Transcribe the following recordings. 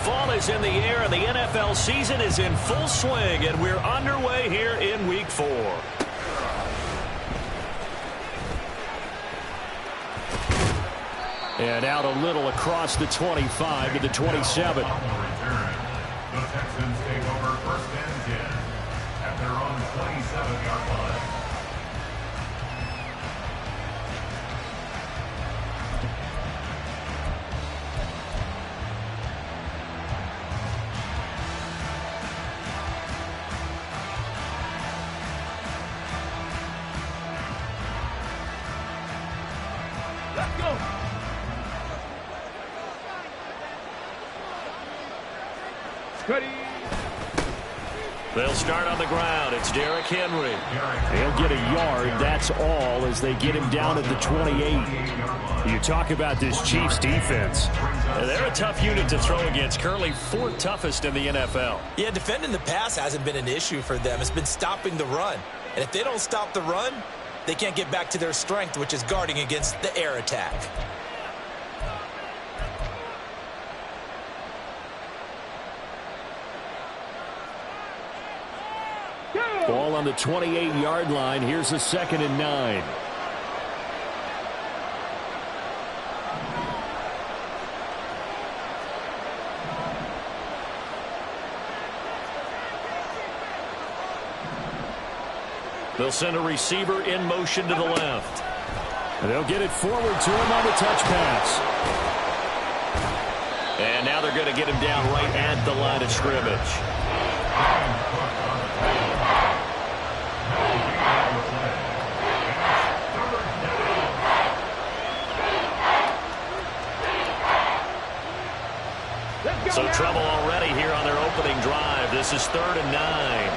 Fall is in the air, and the NFL season is in full swing, and we're underway here in Week 4. And out a little across the 25 to the 27. The Texans take over 1st and 10 at their own 27-yard line. Let's go. Ready. They'll start on the ground. It's Derrick Henry. They'll get a yard, that's all, as they get him down at the 28. You talk about this Chiefs defense. They're a tough unit to throw against, currently 4th toughest in the NFL. Yeah, defending the pass hasn't been an issue for them. It's been stopping the run. And if they don't stop the run, they can't get back to their strength, which is guarding against the air attack. Ball on the 28-yard line. Here's a 2nd and 9. They'll send a receiver in motion to the left. And they'll get it forward to him on the touch pass. And now they're going to get him down right at the line of scrimmage. So trouble already here on their opening drive. This is 3rd and 9.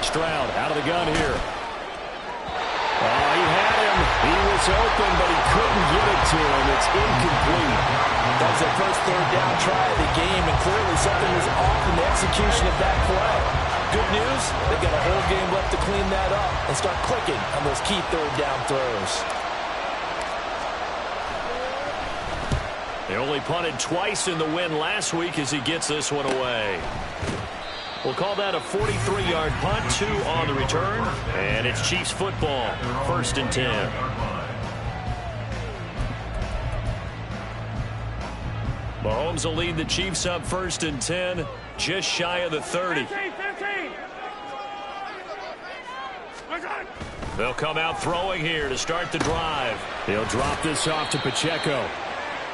Stroud out of the gun here. Oh, he had him. He was open, but he couldn't get it to him. It's incomplete. That was their first 3rd down try of the game, and clearly something was off in the execution of that play. Good news, they've got a whole game left to clean that up and start clicking on those key 3rd down throws. They only punted twice in the win last week as he gets this one away. We'll call that a 43-yard punt, 2 on the return, and it's Chiefs football, 1st and 10. Mahomes will lead the Chiefs up 1st and 10, just shy of the 30. 15. They'll come out throwing here to start the drive. He'll drop this off to Pacheco.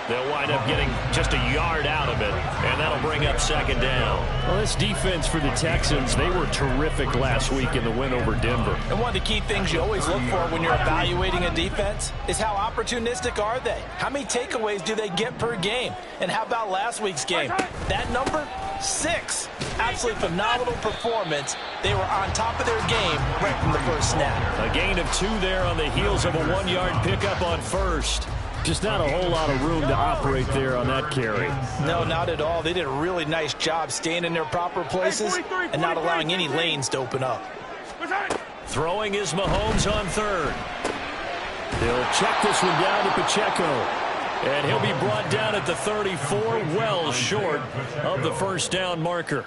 They'll wind up getting just a yard out of it, and that'll bring up 2nd down. Well, this defense for the Texans, they were terrific last week in the win over Denver. And one of the key things you always look for when you're evaluating a defense is how opportunistic are they? How many takeaways do they get per game? And how about last week's game? That number? 6. Absolutely phenomenal performance. They were on top of their game right from the first snap. A gain of 2 there on the heels of a 1-yard pickup on 1st. Just not a whole lot of room to operate there on that carry. No, not at all. They did a really nice job staying in their proper places and not allowing any lanes to open up. Throwing is Mahomes on 3rd. They'll check this one down to Pacheco. And he'll be brought down at the 34, well short of the 1st down marker.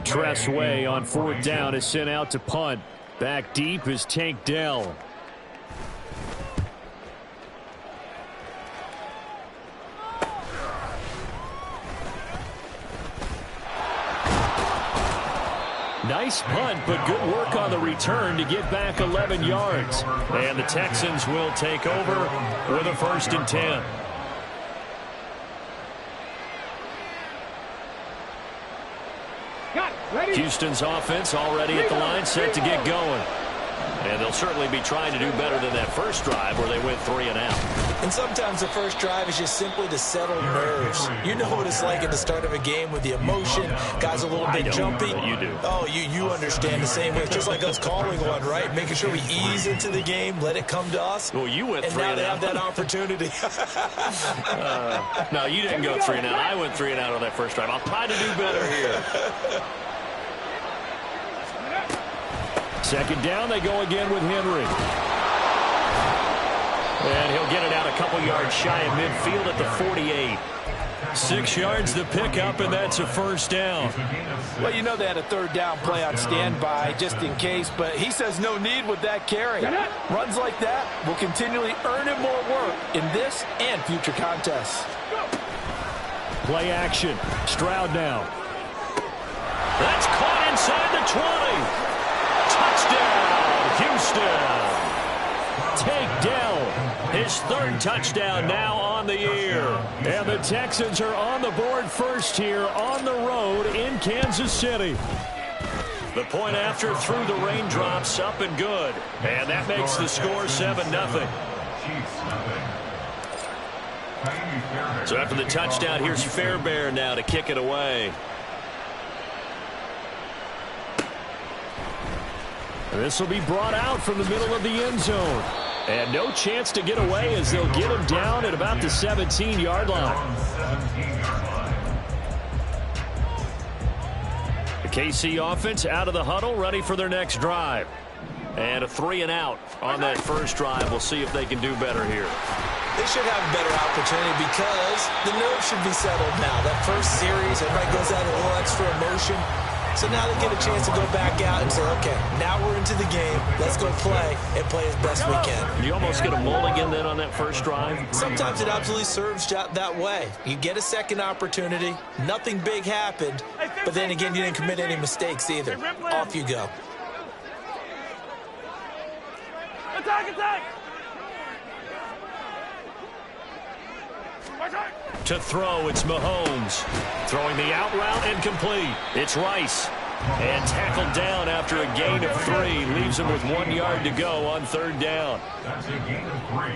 Tress Way on 4th down is sent out to punt. Back deep is Tank Dell. Nice punt, but good work on the return to get back 11 yards. And the Texans will take over with a 1st and 10. Houston's offense already at the line, set to get going. And they'll certainly be trying to do better than that first drive where they went 3 and out. And sometimes the first drive is just simply to settle nerves. You know what it's like at the start of a game with the emotion. Guys a little bit jumpy. You do. Oh, you understand the same way. It's just like us calling one, right? Making sure we ease into the game, let it come to us. Well, you went 3 and out. And now out. they have that opportunity. No, you didn't go 3 and out. I went 3 and out on that first drive. I'll try to do better here. 2nd down, they go again with Henry. And he'll get it out a couple yards shy of midfield at the 48. 6 yards to pick up, and that's a first down. Well, you know they had a third down play on standby just in case, but he says no need with that carry. Runs like that will continually earn him more work in this and future contests. Play action. Stroud now. That's caught inside the 20. Touchdown, Houston. Takedown. His third touchdown now on the year. And the Texans are on the board first here on the road in Kansas City. The point after through the raindrops, up and good. And that makes the score 7-0. So after the touchdown, here's Fairbairn now to kick it away. This will be brought out from the middle of the end zone. And no chance to get away as they'll get him down at about the 17-yard line. The KC offense out of the huddle, ready for their next drive. And a 3-and-out on that first drive. We'll see if they can do better here. They should have a better opportunity because the nerves should be settled now. That first series, everybody goes out a little extra emotion. So now they get a chance to go back out and say, okay, now we're into the game. Let's go play and play as best we can. You almost get a mulligan then on that first drive? Sometimes it absolutely serves that way. You get a second opportunity. Nothing big happened. But then again, you didn't commit any mistakes either. Off you go. Attack, attack! To throw, it's Mahomes. Throwing the out route and complete. It's Rice. And tackled down after a gain of 3. Leaves him with 1 yard to go on third down. That's a gain of 3.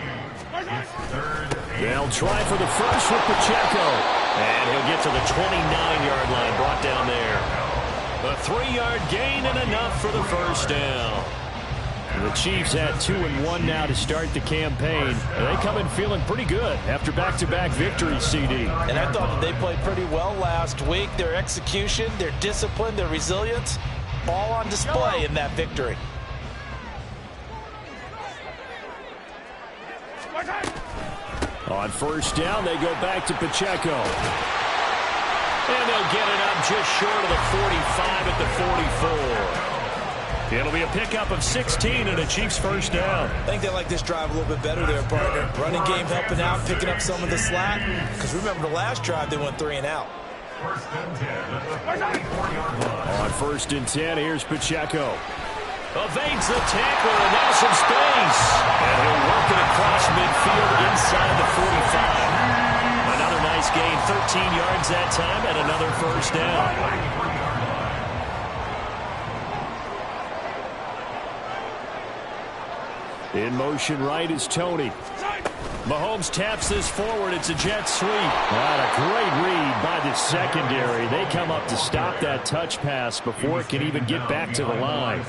It's third. They'll try for the first with Pacheco. And he'll get to the 29-yard line, brought down there. A 3-yard gain and enough for the first down. The Chiefs had 2-1 now to start the campaign. They come in feeling pretty good after back-to-back victories, CD. And I thought that they played pretty well last week. Their execution, their discipline, their resilience, all on display in that victory. On first down, they go back to Pacheco. And they'll get it up just short of the 45 at the 44. It'll be a pickup of 16 and a Chiefs first down. I think they like this drive a little bit better there, partner. Running game helping out, picking up some of the slack. Because remember the last drive, they went 3-and-out. On first and 10, here's Pacheco. Evades the tackler, and now some space. And he'll work it across midfield inside the 45. Another nice gain, 13 yards that time, and another first down. In motion right is Tony. Mahomes taps this forward. It's a jet sweep. What a great read by the secondary. They come up to stop that touch pass before it can even get back to the line.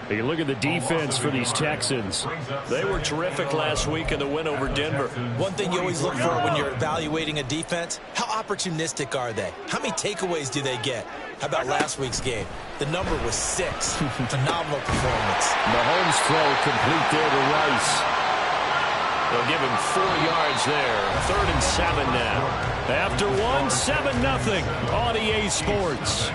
Hey, look at the defense for these Texans. They were terrific last week in the win over Denver. One thing you always look for when you're evaluating a defense, how opportunistic are they? How many takeaways do they get? How about last week's game? The number was 6. Phenomenal performance. Mahomes throw complete there to Rice. They'll give him 4 yards there. 3rd and 7 now. After 1, 7-0 on EA Sports.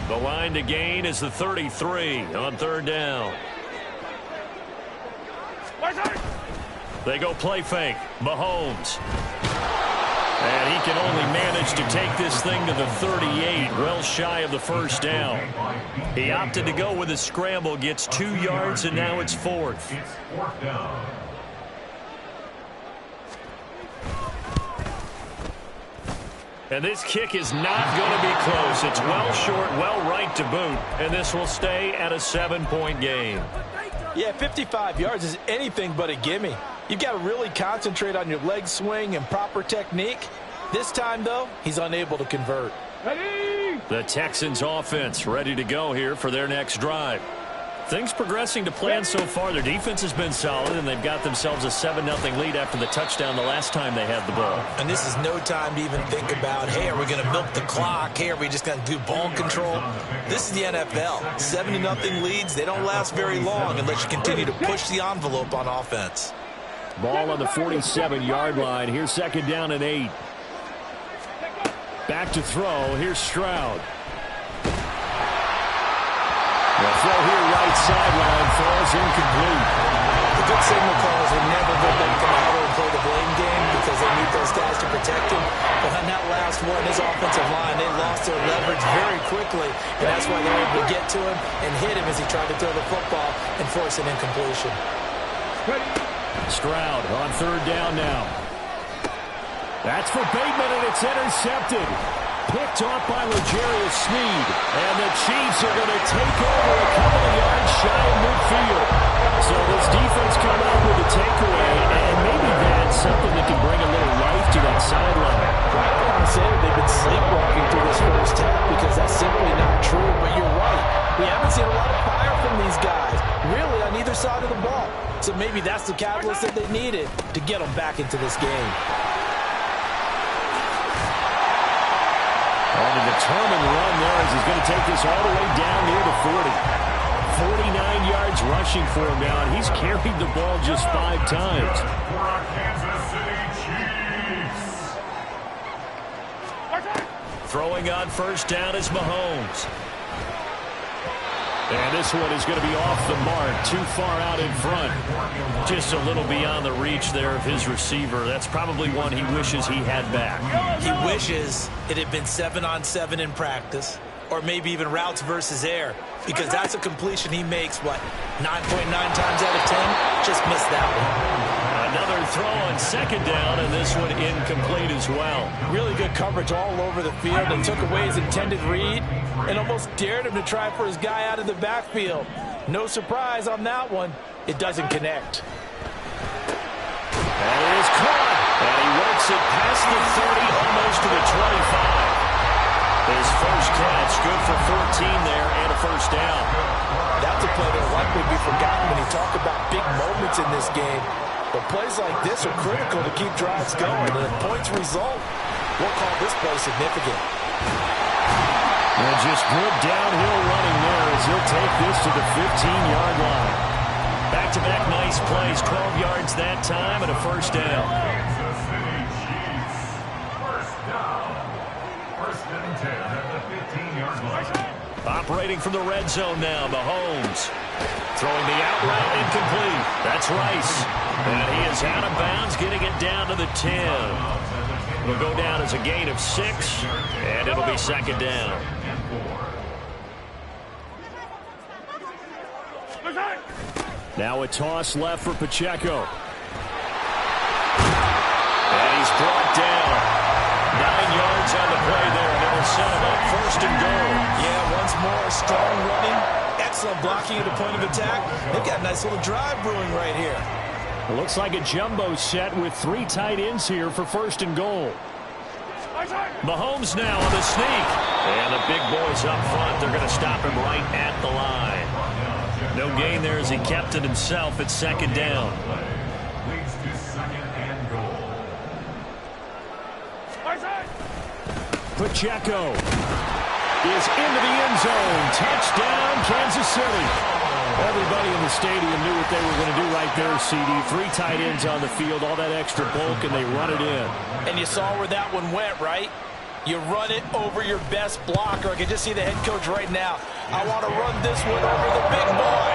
The line to gain is the 33 on 3rd down. They go play fake. Mahomes. And he can only manage to take this thing to the 38, well shy of the first down. He opted to go with a scramble, gets 2 yards, and now it's 4th. It's 4th down. And this kick is not going to be close. It's well short, well right to boot. And this will stay at a 7-point game. Yeah, 55 yards is anything but a gimme. You've got to really concentrate on your leg swing and proper technique. This time, though, he's unable to convert. Ready? The Texans offense ready to go here for their next drive. Things progressing to plan so far. Their defense has been solid, and they've got themselves a 7-0 lead after the touchdown the last time they had the ball. And this is no time to even think about, hey, are we going to milk the clock? Hey, are we just going to do ball control? This is the NFL. 7-0 leads, they don't last very long unless you continue to push the envelope on offense. Ball on the 47-yard line. Here's 2nd down and 8. Back to throw. Here's Stroud. The throw here, right sideline, falls incomplete. The good signal calls will never go back to Maller and play the blame game because they need those guys to protect him. But on that last one, his offensive line, they lost their leverage very quickly, and that's why they're able to get to him and hit him as he tried to throw the football and force an incompletion. Stroud on 3rd down now. That's for Bateman, and it's intercepted. Picked off by L'Jarius Sneed. And the Chiefs are going to take over a couple of yards shy of midfield. So this defense come out with a takeaway, and maybe that's something that can bring a little life to that sideline. I want to say that they've been sleepwalking through this first half because that's simply not true, but you're right. We haven't seen a lot of fire from these guys, really, on either side of the ball. So maybe that's the catalyst that they needed to get them back into this game. On a determined run there as he's going to take this all the way down near the 40. 49 yards rushing for him now, and he's carried the ball just 5 times. For our Kansas City Chiefs. Throwing on 1st down is Mahomes. And this one is going to be off the mark, too far out in front. Just a little beyond the reach there of his receiver. That's probably one he wishes he had back. He wishes it had been 7-on-7 in practice, or maybe even routes versus air, because that's a completion he makes, 9.9 times out of 10? Just missed that one. Another throw on 2nd down, and this one incomplete as well. Really good coverage all over the field. They took away his intended read and almost dared him to try for his guy out of the backfield. No surprise on that one. It doesn't connect. That is caught, and he works it past the 30, almost to the 25. His first catch, good for 14 there, and a 1st down. That's a play that'll likely be forgotten when you talk about big moments in this game. But plays like this are critical to keep drives going, and if points result, we'll call this play significant. And just good downhill running there as he'll take this to the 15-yard line. Back-to-back nice plays, 12 yards that time, and a 1st down. Kansas City Chiefs. 1st down. 1st and 10 at the 15-yard line. Operating from the red zone now, Mahomes. Throwing the out route incomplete. That's Rice. And he is out of bounds, getting it down to the 10. It'll go down as a gain of 6, and it'll be 2nd down. Now a toss left for Pacheco. And he's brought down. 9 yards on the play there, and it'll set him up 1st and goal. Yeah, once more, strong running, excellent blocking at the point of attack. They've got a nice little drive brewing right here. It looks like a jumbo set with 3 tight ends here for 1st and goal. Mahomes now on the sneak. And the big boys up front, they're going to stop him right at the line. No gain there as he kept it himself at 2nd down. Leads to 2nd and goal. Pacheco is into the end zone. Touchdown, Kansas City. Everybody in the stadium knew what they were going to do right there, CD. 3 tight ends on the field, all that extra bulk, and they run it in. And you saw where that one went, right? You run it over your best blocker. I can just see the head coach right now. I want to run this one over the big boy.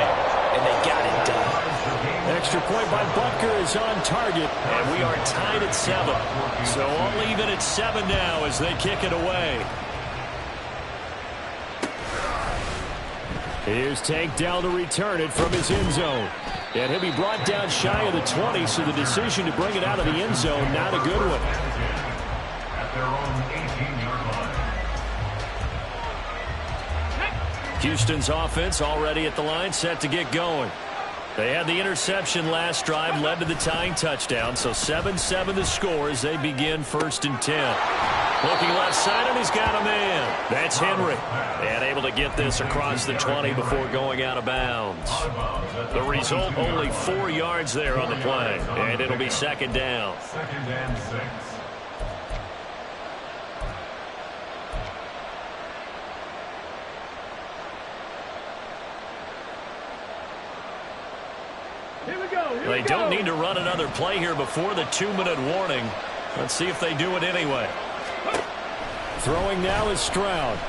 And they got it done. Extra point by Butker is on target. And we are tied at 7. So all even at 7 now as they kick it away. Here's Tank down to return it from his end zone. And he'll be brought down shy of the 20, so the decision to bring it out of the end zone, not a good one. At their own 18-yard line. Houston's offense already at the line, set to get going. They had the interception last drive, led to the tying touchdown, so 7-7 the score as they begin 1st and 10. Looking left side, and he's got a man. That's Henry. And able to get this across the 20 before going out of bounds. The result, only 4 yards there on the play. And it'll be second down. Second and 6. Here we go. They don't need to run another play here before the 2-minute warning. Let's see if they do it anyway. Throwing now is Stroud.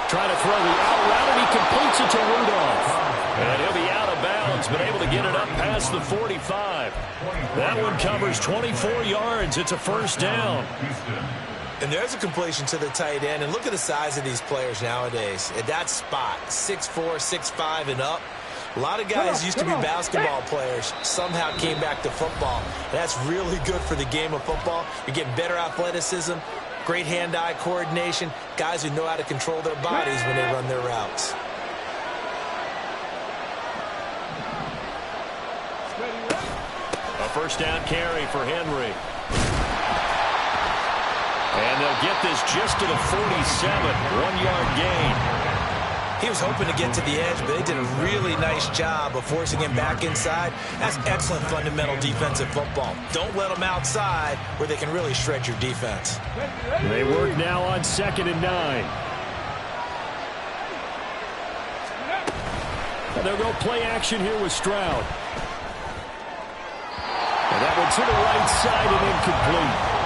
Trying to throw the out route, and he completes it to Rudolph. And he'll be out of bounds, but able to get it up past the 45. That one covers 24 yards. It's a first down. And there's a completion to the tight end. And look at the size of these players nowadays. At that spot, 6'4", 6'5", and up. A lot of guys used to be basketball players, somehow came back to football. That's really good for the game of football. You're getting better athleticism, great hand-eye coordination, guys who know how to control their bodies when they run their routes. A first down carry for Henry. And they'll get this just to the 47, 1-yard gain. He was hoping to get to the edge, but they did a really nice job of forcing him back inside. That's excellent fundamental defensive football. Don't let them outside where they can really shred your defense. They work now on 2nd and 9. And they'll go play action here with Stroud. And that one to the right side and incomplete.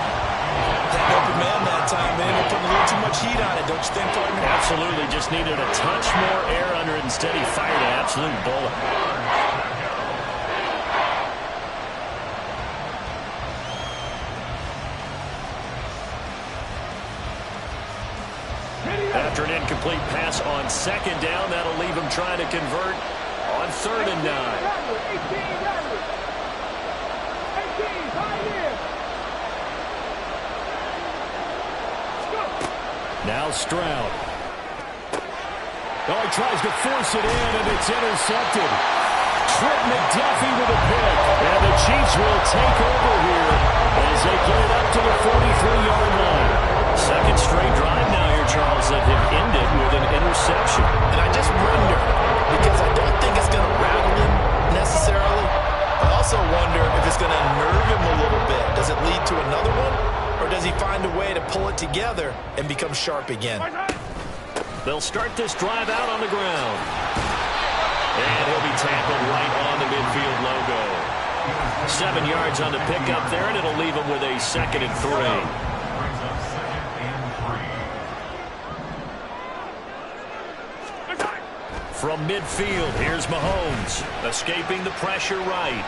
That open man that time, man, they're putting a little too much heat on it, don't you think, partner? Absolutely. Just needed a touch more air under it. Instead, he fired an absolute bullet. After an incomplete pass on 2nd down, that'll leave him trying to convert on 3rd and 9. 18, right here. Now Stroud. Oh, he tries to force it in, and it's intercepted. Trent McDuffie with a pick. And the Chiefs will take over here as they get it up to the 43-yard line. Second straight drive now here, Charles, that have ended with an interception. And I just wonder, because I don't think it's going to rattle him necessarily. I also wonder if it's going to nerve him a little bit. Does it lead to another one? Or does he find a way to pull it together and become sharp again? They'll start this drive out on the ground. And he'll be tackled right on the midfield logo. 7 yards on the pickup there, and it'll leave him with a 2nd and 3. From midfield, here's Mahomes, escaping the pressure right.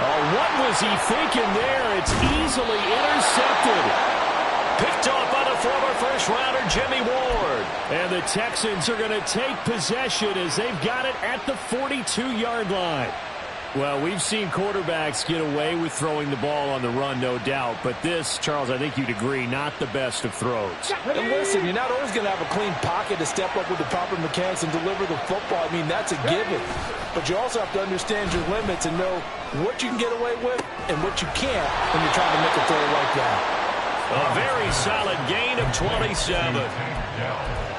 Oh, what was he thinking there? It's easily intercepted. Picked off by the former first-rounder, Jimmy Ward. And the Texans are going to take possession as they've got it at the 42-yard line. Well, we've seen quarterbacks get away with throwing the ball on the run, no doubt. But this, Charles, I think you'd agree, not the best of throws. And listen, you're not always going to have a clean pocket to step up with the proper mechanics and deliver the football. I mean, that's a given. But you also have to understand your limits and know what you can get away with and what you can't when you're trying to make a throw like that. A very solid gain of 27.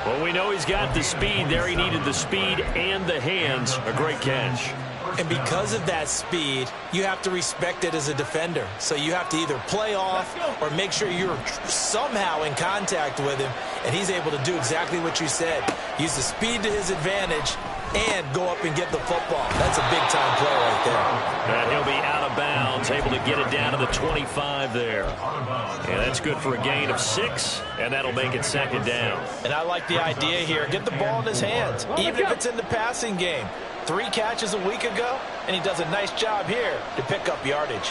Well, we know he's got the speed there. He needed the speed and the hands. A great catch. And because of that speed, you have to respect it as a defender. So you have to either play off or make sure you're somehow in contact with him, and he's able to do exactly what you said. Use the speed to his advantage and go up and get the football. That's a big-time play right there. And he'll be out of bounds, able to get it down to the 25 there. And that's good for a gain of 6, and that'll make it 2nd down. And I like the idea here. Get the ball in his hands, even if it's in the passing game. 3 catches a week ago, and he does a nice job here to pick up yardage.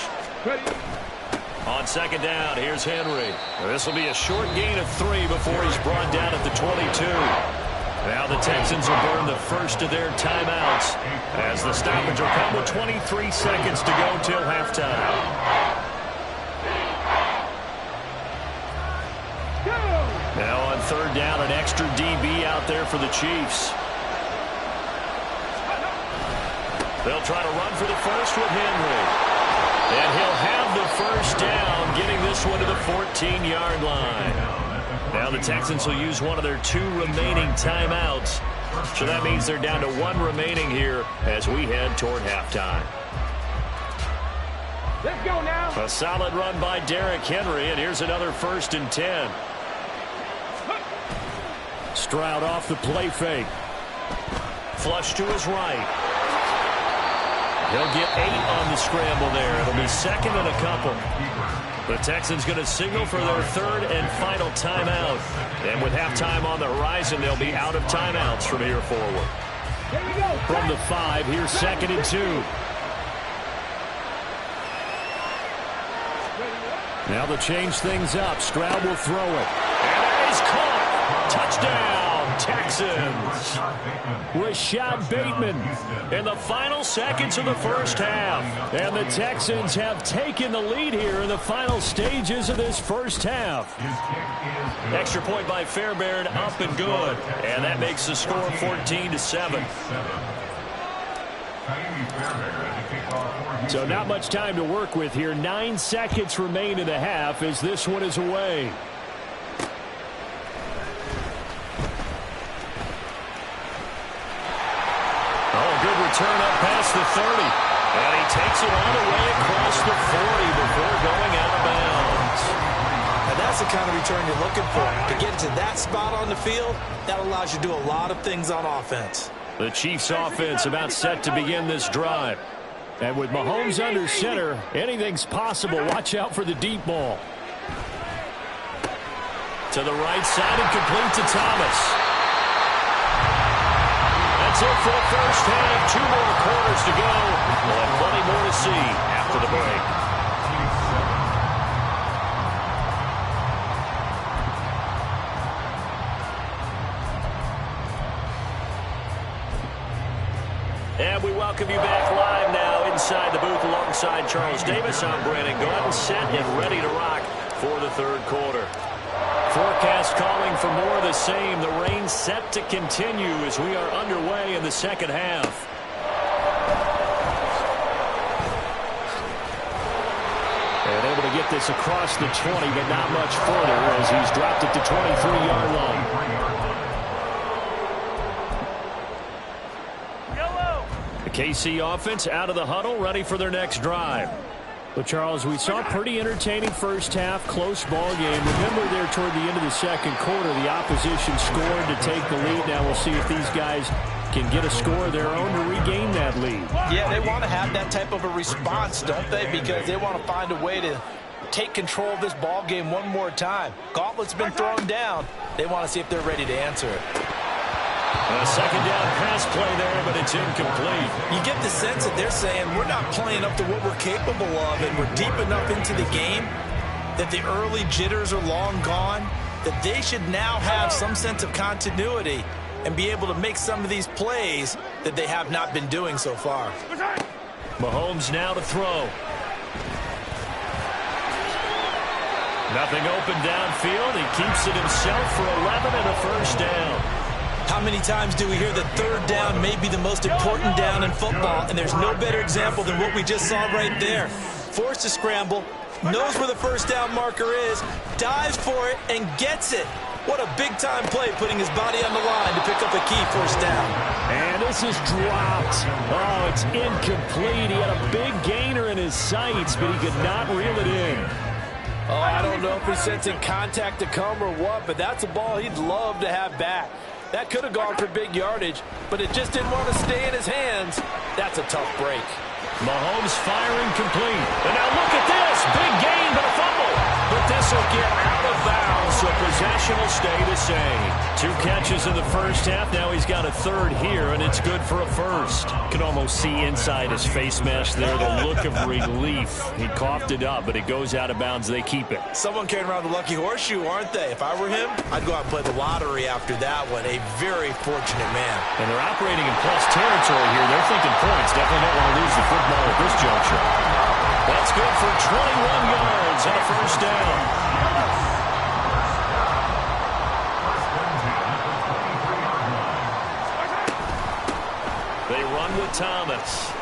On 2nd down, here's Henry. This will be a short gain of 3 before he's brought down at the 22. Now the Texans will burn the first of their timeouts as the stoppage will come with 23 seconds to go till halftime. Now on 3rd down, an extra DB out there for the Chiefs. They'll try to run for the first with Henry. And he'll have the first down, getting this one to the 14-yard line. Now the Texans will use one of their 2 remaining timeouts. So that means they're down to 1 remaining here as we head toward halftime. Let's go now. A solid run by Derrick Henry, and here's another 1st and 10. Stroud off the play fake. Flush to his right. He'll get 8 on the scramble there. It'll be 2nd and a couple. The Texans going to signal for their 3rd and final timeout. And with halftime on the horizon, they'll be out of timeouts from here forward. Here we go. From the 5, here's 2nd and 2. Now they'll change things up. Stroud will throw it. And that is caught. Touchdown, Texans. Rashad Bateman In the final seconds of the first half. and the Texans have taken the lead here in the final stages of this first half. Extra point by Fairbairn, up and good. And that makes the score 14-7. So not much time to work with here. 9 seconds remain in the half as this one is away. Good return up past the 30. And he takes it all the way across the 40 before going out of bounds. And that's the kind of return you're looking for. To get to that spot on the field, that allows you to do a lot of things on offense. The Chiefs offense about set to begin this drive. And with Mahomes under center, anything's possible. Watch out for the deep ball. To the right side and complete to Thomas. That's it for the first half. 2 more quarters to go. We'll have plenty more to see after the break. And we welcome you back live now inside the booth alongside Charles Davis. I'm Brandon Gordon, set and ready to rock for the 3rd quarter. Forecast calling for more of the same. The rain set to continue as we are underway in the 2nd half. And able to get this across the 20, but not much further as he's dropped it to 23-yard line. The KC offense out of the huddle, ready for their next drive. Well, Charles, we saw a pretty entertaining first half, close ball game. Remember there toward the end of the 2nd quarter, the opposition scored to take the lead. Now we'll see if these guys can get a score of their own to regain that lead. Yeah, they want to have that type of a response, don't they? Because they want to find a way to take control of this ball game one more time. Gauntlet's been thrown down. They want to see if they're ready to answer it. A 2nd down pass play there, but it's incomplete. You get the sense that they're saying we're not playing up to what we're capable of, and we're deep enough into the game that the early jitters are long gone, that they should now have some sense of continuity and be able to make some of these plays that they have not been doing so far. Mahomes now to throw. Nothing open downfield. He keeps it himself for 11 and a first down. How many times do we hear that 3rd down may be the most important down in football, and there's no better example than what we just saw right there. Forced to scramble, knows where the first down marker is, dives for it, and gets it. What a big-time play, putting his body on the line to pick up a key first down. And this is dropped. Oh, it's incomplete. He had a big gainer in his sights, but he could not reel it in. Oh, I don't know if he's sensing contact to come or what, but that's a ball he'd love to have back. That could have gone for big yardage, but it just didn't want to stay in his hands. That's a tough break. Mahomes firing complete. And now look at this. Big gain, but a fumble. But this will get out of bounds, so possession will stay the same. 2 catches in the first half. Now he's got a 3rd here, and it's good for a first. Can almost see inside his face mask there the look of relief. He coughed it up, but it goes out of bounds. They keep it. Someone carrying around the lucky horseshoe, aren't they? If I were him, I'd go out and play the lottery after that one. A very fortunate man. And they're operating in plus territory here. They're thinking points. Definitely don't want to lose the football at this juncture. That's good for 21 yards and a first down. They run with Thomas.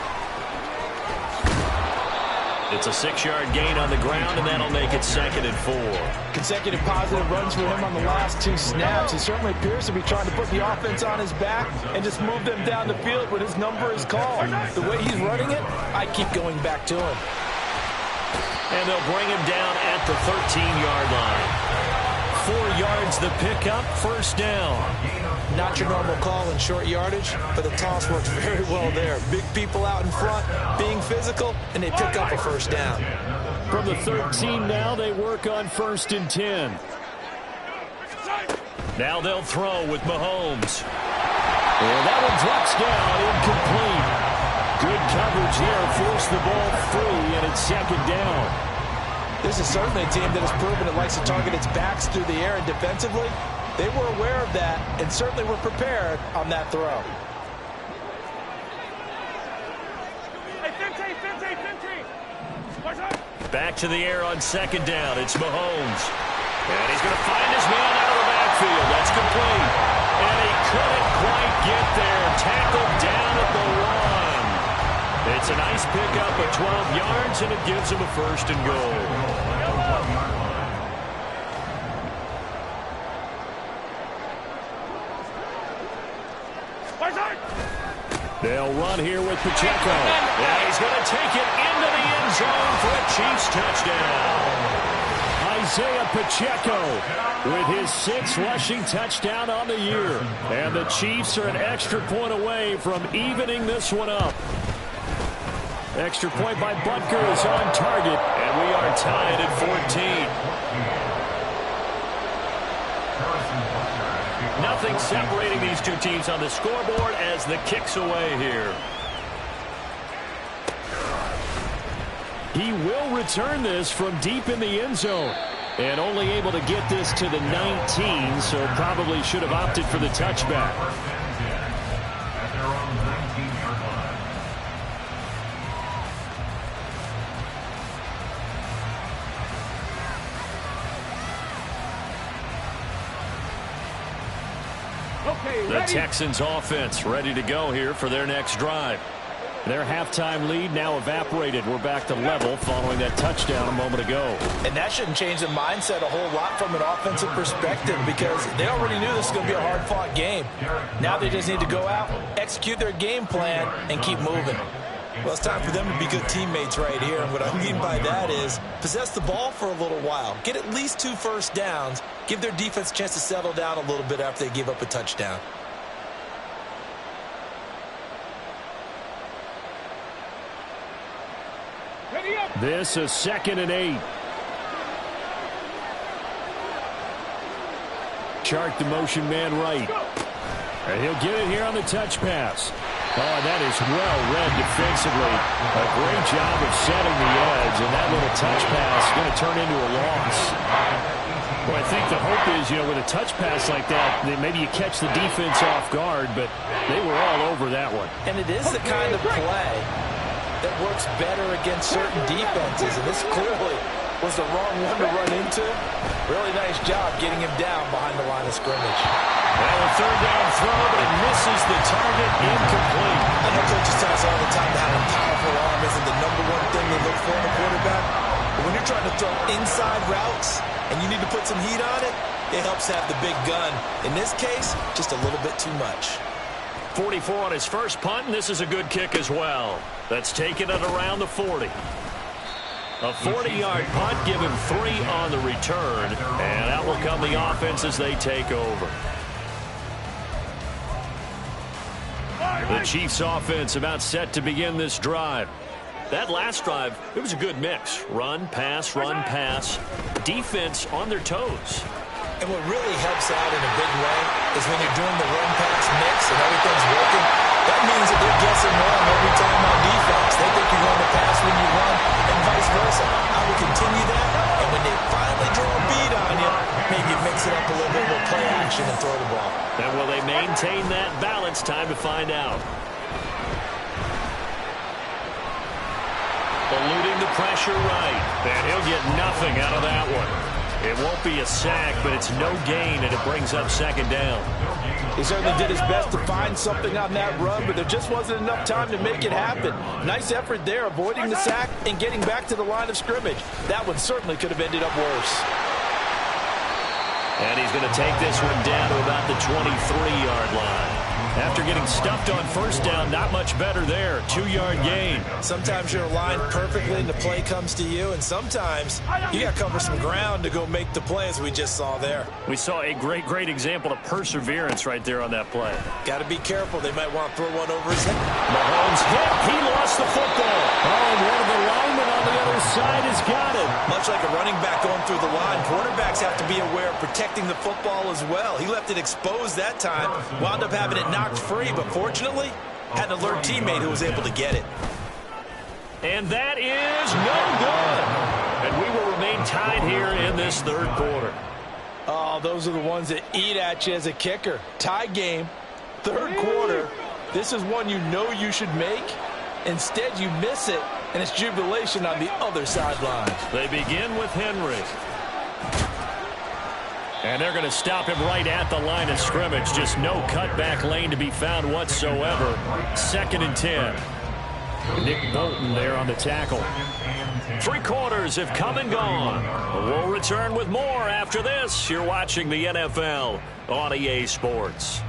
It's a 6-yard gain on the ground, and that'll make it 2nd and 4. Consecutive positive runs for him on the last 2 snaps. He certainly appears to be trying to put the offense on his back and just move them down the field when his number is called. The way he's running it, I keep going back to him. And they'll bring him down at the 13-yard line. 4 yards the pickup, 1st down. Not your normal call in short yardage, but the toss works very well there. Big people out in front, being physical, and they pick up a 1st down. From the 13 now, they work on 1st and 10. Now they'll throw with Mahomes. And that one drops down, incomplete. Good coverage there, forced the ball free, and it's 2nd down. This is certainly a team that has proven it likes to target its backs through the air, and defensively, they were aware of that and certainly were prepared on that throw. Back to the air on 2nd down. It's Mahomes. And he's going to find his man out of the backfield. That's complete. And he couldn't quite get there. Tackled down at the 1. It's a nice pickup of 12 yards, and it gives him a 1st and goal. They'll run here with Pacheco. Yeah, he's going to take it into the end zone for a Chiefs touchdown. Isaiah Pacheco with his 6th rushing touchdown on the year. And the Chiefs are an extra point away from evening this one up. Extra point by Butker is on target. And we are tied at 14. Nothing separating these two teams on the scoreboard as the kick's away here. He will return this from deep in the end zone. And only able to get this to the 19, so probably should have opted for the touchback. The Texans offense ready to go here for their next drive. Their halftime lead now evaporated. We're back to level following that touchdown a moment ago. And that shouldn't change the mindset a whole lot from an offensive perspective because they already knew this was going to be a hard-fought game. Now they just need to go out, execute their game plan, and keep moving. Well, it's time for them to be good teammates right here. And what I mean by that is possess the ball for a little while. Get at least 2 first downs. Give their defense a chance to settle down a little bit after they give up a touchdown. This is 2nd and 8. Chart the motion man right. And he'll get it here on the touch pass. Oh, that is well read defensively. A great job of setting the edge, and that little touch pass is going to turn into a loss. Well, I think the hope is, with a touch pass like that, maybe you catch the defense off guard, but they were all over that one. And it is the kind of play that works better against certain defenses, and this clearly was the wrong one to run into. Really nice job getting him down behind the line of scrimmage. Well, a 3rd down throw, but it misses the target, incomplete. I know coaches tell us all the time that having a powerful arm isn't the #1 thing they look for in a quarterback. But when you're trying to throw inside routes and you need to put some heat on it, it helps have the big gun. In this case, just a little bit too much. 44 on his first punt, and this is a good kick as well. That's taken at around the 40. A 40-yard punt, give him 3 on the return, and that will come the offense as they take over. The Chiefs offense about set to begin this drive. That last drive, it was a good mix. Run, pass, defense on their toes. And what really helps out in a big way is when you're doing the run-pass mix and everything's working, that means that they're guessing wrong every time on defense. They think you're going to pass when you run and vice versa. I will continue that, and when they finally draw a beat on you, maybe you mix it up a little bit with play action and throw the ball. And will they maintain that balance? Time to find out. Eluding the pressure right. And he'll get nothing out of that one. It won't be a sack, but it's no gain, and it brings up second down. He certainly did his best to find something on that run, but there just wasn't enough time to make it happen. Nice effort there, avoiding the sack and getting back to the line of scrimmage. That one certainly could have ended up worse. And he's going to take this one down to about the 23-yard line. After getting stuffed on first down, not much better there. 2-yard gain. Sometimes you're aligned perfectly and the play comes to you, and sometimes you got to cover some ground to go make the play, as we just saw there. We saw a great example of perseverance right there on that play. Got to be careful. They might want to throw one over his head. Mahomes hit. He lost the football. Oh, one of the linemen on the other side has got it. Much like a running back going through the line, quarterbacks have to be aware of protecting the football as well. He left it exposed that time, wound up having it knocked free, but fortunately had an alert teammate who was able to get it. And that is no good. And we will remain tied here in this third quarter. Oh, those are the ones that eat at you as a kicker. Tie game, third quarter. This is one you know you should make. Instead, you miss it, and it's jubilation on the other sideline. They begin with Henry. And they're going to stop him right at the line of scrimmage. Just no cutback lane to be found whatsoever. 2nd and 10. Nick Bolton there on the tackle. 3 quarters have come and gone. We'll return with more after this. You're watching the NFL on EA Sports.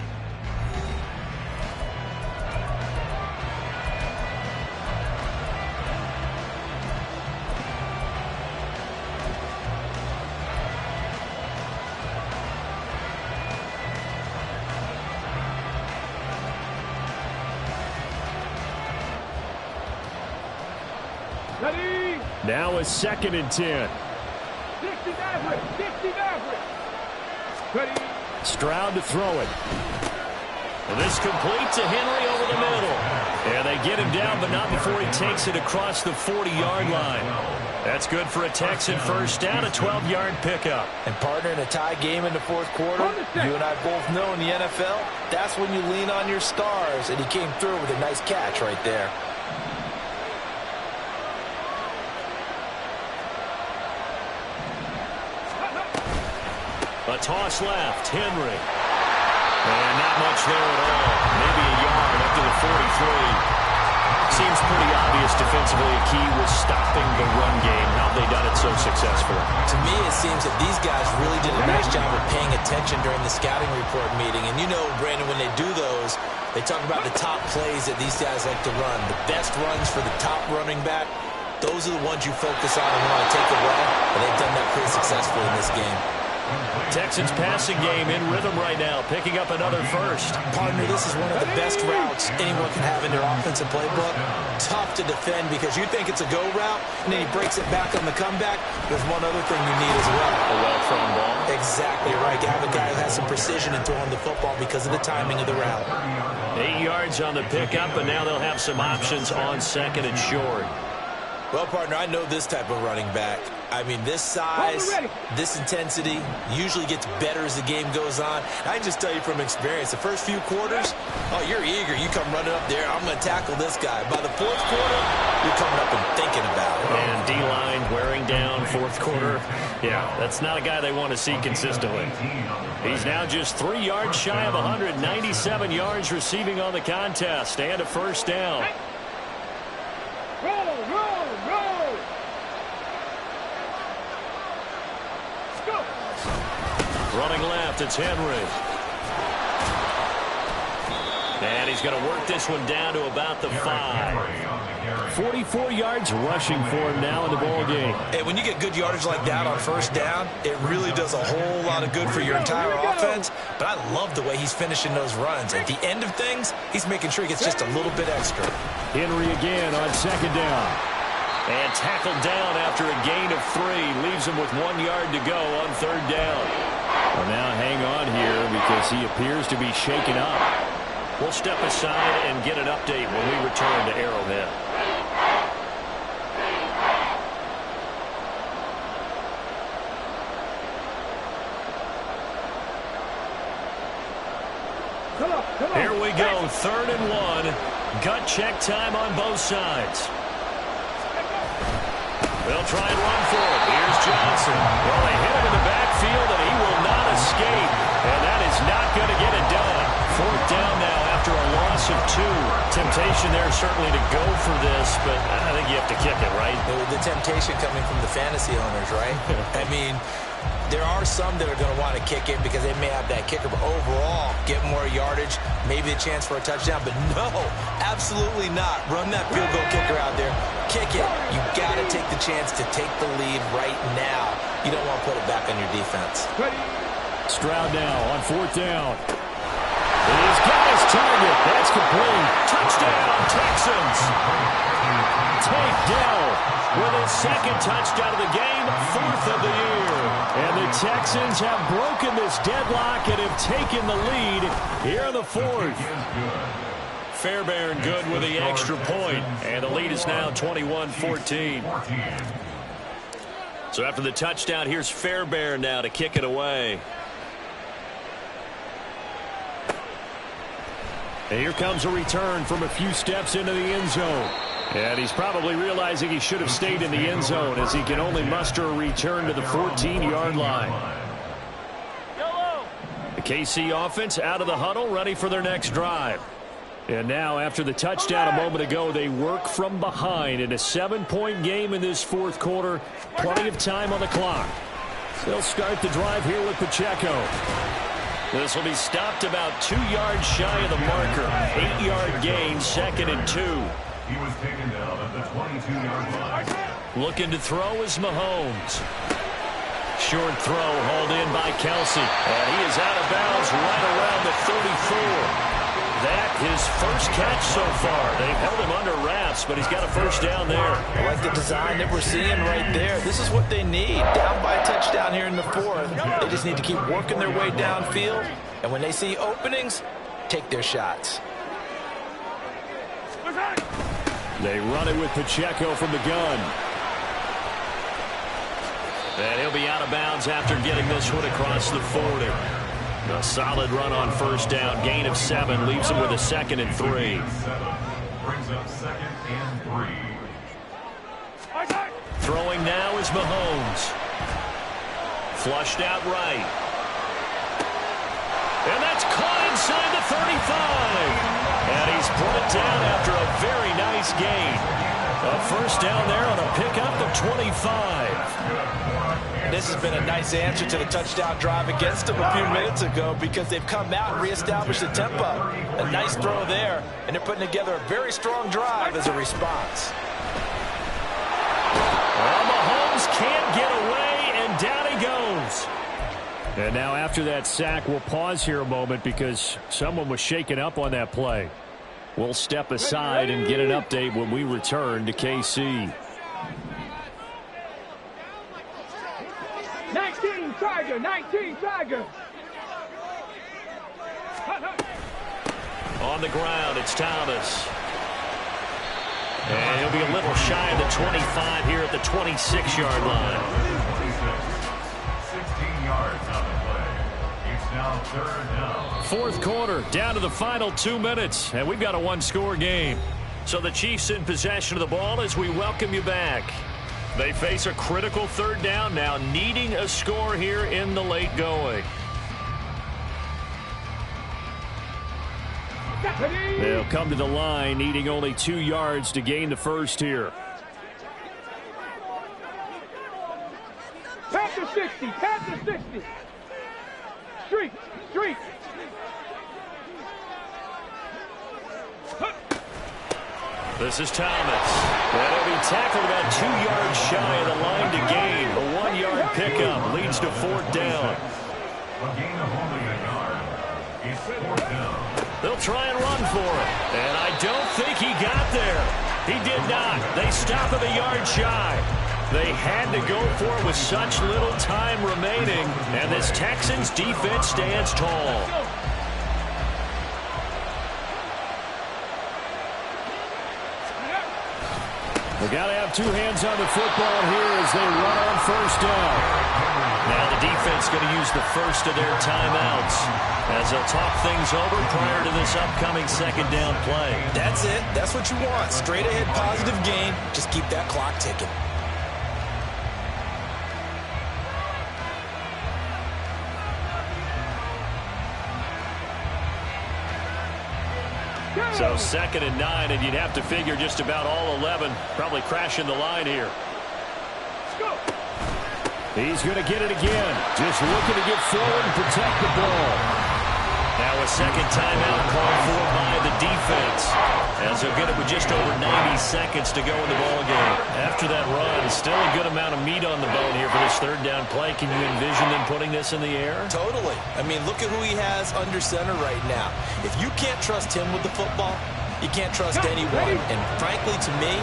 Ready? Now a 2nd and 10. 60 Maverick. 60 Maverick. Ready? Stroud to throw it. And this complete to Henry over the middle. And they get him down, but not before he takes it across the 40-yard line. That's good for a Texan first down, a 12-yard pickup. And partner, in a tie game in the fourth quarter, you and I both know in the NFL, that's when you lean on your stars, and he came through with a nice catch right there. A toss left, Henry. And not much there at all. Maybe a yard up to the 43. Seems pretty obvious defensively a key was stopping the run game. How have they done it so successfully? To me, it seems that these guys really did a nice job of paying attention during the scouting report meeting. And you know, Brandon, when they do those, they talk about the top plays that these guys like to run. The best runs for the top running back, those are the ones you focus on and want to take away. And they've done that pretty successfully in this game. Texans passing game in rhythm right now, picking up another first. Partner, this is one of the best routes anyone can have in their offensive playbook. Tough to defend because you think it's a go route, and then he breaks it back on the comeback. There's one other thing you need as well. A well-thrown ball. Exactly right. You have a guy who has some precision in throwing the football because of the timing of the route. 8 yards on the pickup, and now they'll have some options on 2nd and short. Well, partner, I know this type of running back. I mean, this size, this intensity usually gets better as the game goes on. I can just tell you from experience, the first few quarters, oh, you're eager. You come running up there, I'm going to tackle this guy. By the fourth quarter, you're coming up and thinking about it. And D-line wearing down fourth quarter. Yeah, that's not a guy they want to see consistently. He's now just 3 yards shy of 197 yards receiving on the contest and a first down. Roll, roll, roll. Let's go. Running left, it's Henry. And he's going to work this one down to about the 5. 44 yards rushing for him now in the ball game. And when you get good yardage like that on first down, it really does a whole lot of good for your entire offense. But I love the way he's finishing those runs. At the end of things, he's making sure he gets just a little bit extra. Henry again on 2nd down. And tackled down after a gain of 3. Leaves him with 1 yard to go on 3rd down. Well, now hang on here because he appears to be shaken up. We'll step aside and get an update when we return to Arrowhead. Here we go, 3rd and 1. Gut check time on both sides. They'll try and run for it. Here's Johnson. Well, they hit him in the midfield, and he will not escape. And that is not going to get it done. Fourth down now after a loss of 2. Temptation there certainly to go for this, but I think you have to kick it, right? The temptation coming from the fantasy owners, right? I mean, there are some that are going to want to kick it because they may have that kicker, but overall, get more yardage, maybe a chance for a touchdown. But no, absolutely not. Run that field goal kicker out there. Kick it. You got to take the chance to take the lead right now. You don't want to put it back on your defense. Stroud now on fourth down. He's got his target. That's complete. Touchdown, Texans. Tank Dell with his second touchdown of the game, 4th of the year. And the Texans have broken this deadlock and have taken the lead here in the 4th. Fairbairn good with the extra point, and the lead is now 21-14. So after the touchdown, here's Fairbairn now to kick it away. And here comes a return from a few steps into the end zone. And he's probably realizing he should have stayed in the end zone as he can only muster a return to the 14-yard line. The KC offense out of the huddle, ready for their next drive. And now, after the touchdown a moment ago, they work from behind in a 7-point game in this 4th quarter. Plenty of time on the clock. They'll start the drive here with Pacheco. This will be stopped about 2 yards shy of the marker. 8-yard gain, 2nd and 2. He was taken down at the 22-yard line. Looking to throw is Mahomes. Short throw hauled in by Kelsey. And he is out of bounds right around the 34. That his first catch so far. They've held him under wraps, but he's got a first down there. I like the design that we're seeing right there. This is what they need. Down by a touchdown here in the 4th. They just need to keep working their way downfield. And when they see openings, take their shots. They run it with Pacheco from the gun. And he'll be out of bounds after getting this one across the 40. A solid run on first down. Gain of 7 leaves him with a 2nd and 3. Brings up 2nd and 3. Throwing now is Mahomes. Flushed out right. And that's caught inside the 35. And he's put it down after a very nice gain. A first down there on a pickup of 25. This has been a nice answer to the touchdown drive against them a few minutes ago because they've come out and reestablished the tempo. A nice throw there, and they're putting together a very strong drive as a response. Well, Mahomes can't get away, and down he goes. And now after that sack, we'll pause here a moment because someone was shaken up on that play. We'll step aside and get an update when we return to KC. 19 Tiger, 19 Tiger. On the ground, it's Thomas. And he'll be a little shy of the 25 here at the 26-yard line. 16 yards on the play. It's now 3rd down. 4th quarter, down to the final 2 minutes, and we've got a 1-score game. So the Chiefs in possession of the ball as we welcome you back. They face a critical 3rd down now, needing a score here in the late going. They'll come to the line, needing only 2 yards to gain the first here. Panther 60, Panther 60. Street, street. This is Thomas. And he'll be tackled about 2 yards shy of the line to gain. A 1-yard pickup leads to 4th down. A gain of only a yard. It's 4th down. They'll try and run for it. And I don't think he got there. He did not. They stop him a yard shy. They had to go for it with such little time remaining. And this Texans defense stands tall. They got to have 2 hands on the football here as they run on first down. Now the defense going to use the first of their timeouts as they'll talk things over prior to this upcoming 2nd down play. That's it. That's what you want. Straight ahead positive gain. Just keep that clock ticking. So 2nd and 9, and you'd have to figure just about all 11 probably crashing the line here. He's going to get it again. Just looking to get forward and protect the ball. Now a second timeout called for by the defense, as they'll get it with just over 90 seconds to go in the ball game. After that run, still a good amount of meat on the bone here for this 3rd down play. Can you envision them putting this in the air? Totally. I mean, look at who he has under center right now. If you can't trust him with the football, you can't trust anyone. And frankly, to me,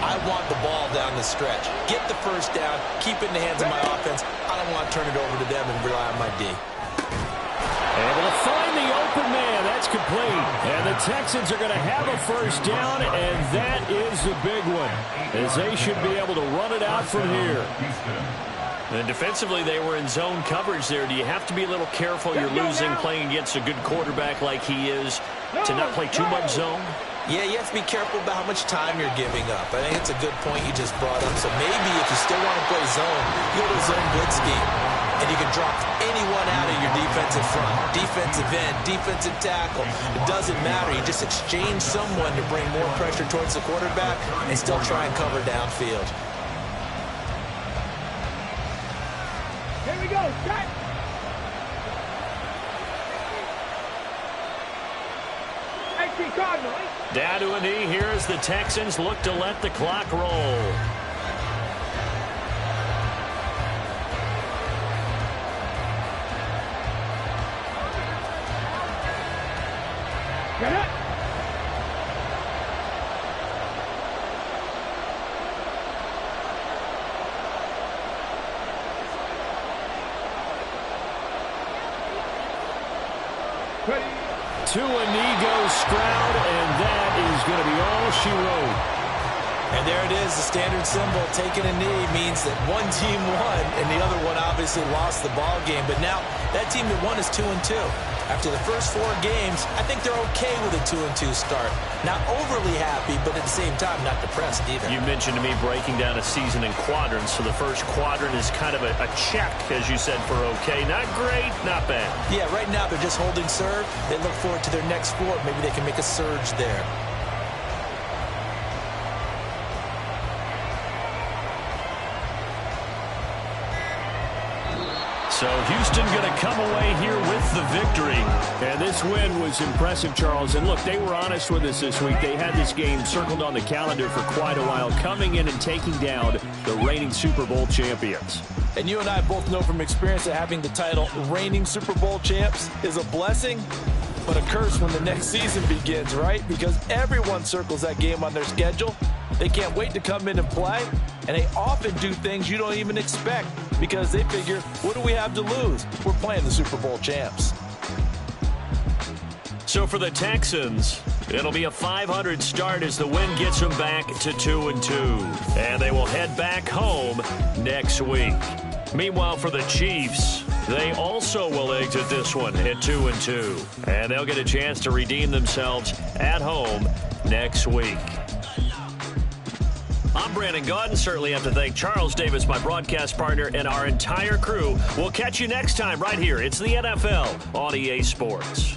I want the ball down the stretch. Get the 1st down, keep it in the hands of my offense. I don't want to turn it over to them and rely on my D. Able to find the open man. That's complete. And the Texans are going to have a 1st down, and that is the big one, as they should be able to run it out from here. And defensively, they were in zone coverage there. Do you have to be a little careful? You're losing playing against a good quarterback like he is to not play too much zone? Yeah, you have to be careful about how much time you're giving up. I think it's a good point you just brought up. So maybe if you still want to play zone, you go to zone blitz scheme. And you can drop anyone out of your defensive front. Defensive end, defensive tackle. It doesn't matter. You just exchange someone to bring more pressure towards the quarterback and still try and cover downfield. Here we go. Set. Cardinal. Down to a knee here as the Texans look to let the clock roll. Get it. Ready. To a knee goes Stroud, and that is going to be all she wrote. And there it is, the standard symbol. Taking a knee means that one team won, and the other one obviously lost the ball game. But now that team that won is 2-2. After the first 4 games, I think they're okay with a 2-2 start. Not overly happy, but at the same time, not depressed either. You mentioned to me breaking down a season in quadrants. So the first quadrant is kind of a check, as you said, for okay. Not great, not bad. Yeah, right now they're just holding serve. They look forward to their next 4. Maybe they can make a surge there. So Houston going to come away here with the victory. And this win was impressive, Charles. And look, they were honest with us this week. They had this game circled on the calendar for quite a while, coming in and taking down the reigning Super Bowl champions. And you and I both know from experience that having the title reigning Super Bowl champs is a blessing, but a curse when the next season begins, right? Because everyone circles that game on their schedule. They can't wait to come in and play, and they often do things you don't even expect because they figure, what do we have to lose? We're playing the Super Bowl champs. So for the Texans, it'll be a 500 start as the win gets them back to 2-2. And they will head back home next week. Meanwhile, for the Chiefs, they also will exit this one at 2-2. And they'll get a chance to redeem themselves at home next week. I'm Brandon Gaudin. Certainly have to thank Charles Davis, my broadcast partner, and our entire crew. We'll catch you next time right here. It's the NFL on EA Sports.